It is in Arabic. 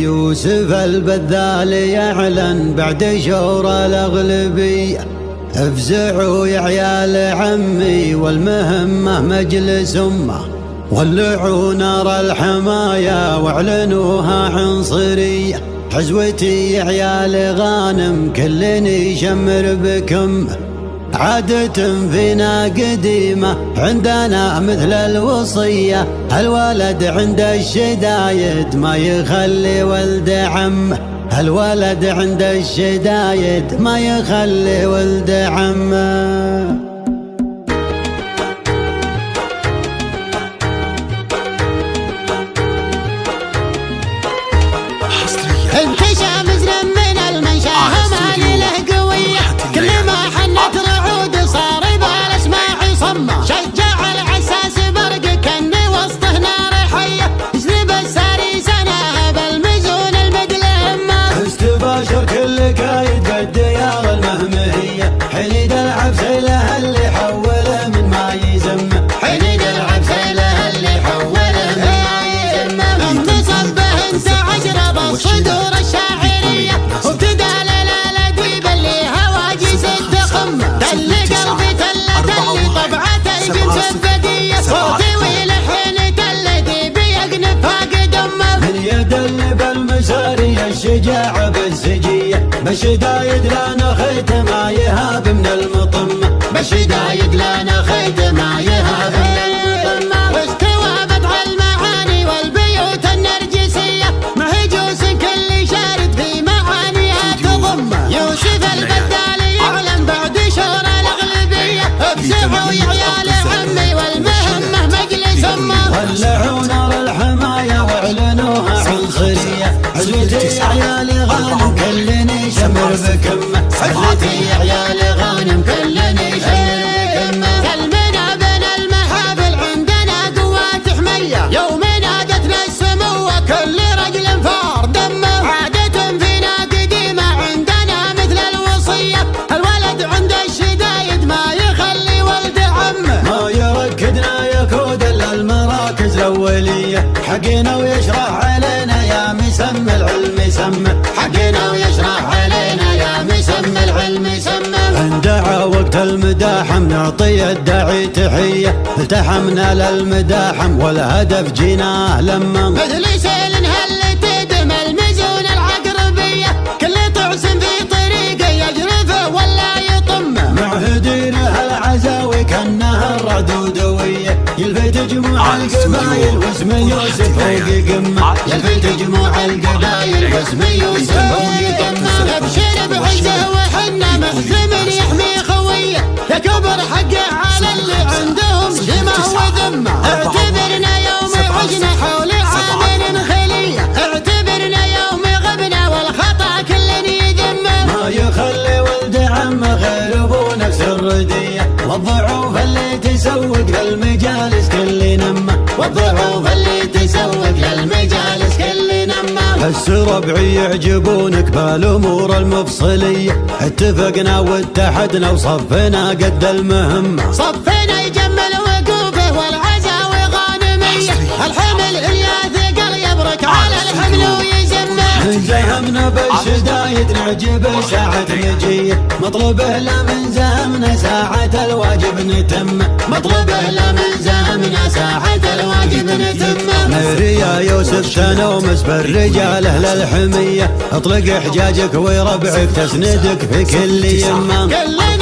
يوسف البذال يعلن بعد شور الأغلبية، افزعوا يا عيال عمي والمهمة مجلس أمة، ولعوا نار الحماية واعلنوها عنصرية. حزوتي يا عيال غانم كل يشمر بكم، عادة فينا قديمة عندنا مثل الوصية، الولد عند الشدايد ما يخلي ولد عمه، الولد عند الشدايد ما يخلي ولد عمه. انتشى مزرم من المنشا همالي له قوية، كل ما حنت رعود صار بالاسماع يصمى، شجع العساس برق كان وسطه نار حية، يجذب الساري سناه بالمزون المدل همه، استباشر كل قايد بالديار المهمهية، حنيد العبس له اللي حوله من ما يزمه، حنيد العبس له اللي حوله من ما يزمه، انتصب به انت عجرب الصدور الشاعرية، وابتدى للاديب اللي هواجس التخمة، تل قلبي تل طبعته الجنس الفدية، صوتي ولحن تل ديبي يقنفها قدمه، من يد اللي بالمسارية الشجاعة بالزجية، بشدايد لنا خيط ما يهاب من المطمة، بشدايد لنا خيط ما يهاب من المطمة، واستوى بضع المعاني والبيوت النرجسية، مهجوس كل شارد في معانيها تضمه، يوسف البذال يعلن بعد شور الأغلبية، افزعوا يا عيال عمي والمهمة مجلس أمه، ولعوا نار الحماية واعلنوها عنصرية. حزوتي يا عيال غانم كلني شمر بكمه، حزوتي يا عيال غانم كلني شمر بكمه، كلمنا بين المحافل عندنا قوات حمية، يوم نادتنا السمو كل رجل فار دمه، عادة فينا قديمة عندنا مثل الوصية، الولد عند الشدايد ما يخلي ولد عمه، ما يركدنا يكود الا المراكز الاوليه، حقنا ويشرح علينا يا مسمى العلم سمه، حقنا ويشرح علينا يا مسمى العلم سمه، اندعى وقت المداحم نعطي الداعي تحيه، التحمنا للمداحم والهدف جيناه لما مثل سيل هل تدم المزون العقربية، كل طعس في طريقه يجرفه ولا يطمه، معهدينه العزاوي كانها الردودويه، يلفت جموع القبايل واسم يوسف فوق قمه، يلفت جموع القبايل واسم يوسف فوق قمه، ابشر بعزه وحنا مخزم يحمي خويه، يا كبر حقه على اللي عندهم شمه وذمه، اعتبرنا يوم عشنا حول عامل خليه، اعتبرنا يوم غبنا والخطا كل يذمه، ما يخلي ولد عمه غير ابو نفس الرديه، والضعوف اللي تسوق للمجالس كل نمه، والضعوف اللي تسوق للمجالس كل نمه، السربعي يعجبونك بالامور المفصليه، اتفقنا واتحدنا وصفنا قد المهمه، صفنا يجمل وقوفه والعزاوي غانميه، الحمل إليا ثقل يبرك على الحمل ويزمه، زهمنا بالشدايد نعجب ساعة مجيه، مطلبه لا من زهمنا ساعة الواجب نتم، مطلبه لا من زهمنا ساعة الواجب نتم، نري يا يوسف تنومس بالرجال اهل الحمية، اطلق حجاجك وربعك تسندك في كل يمه، كل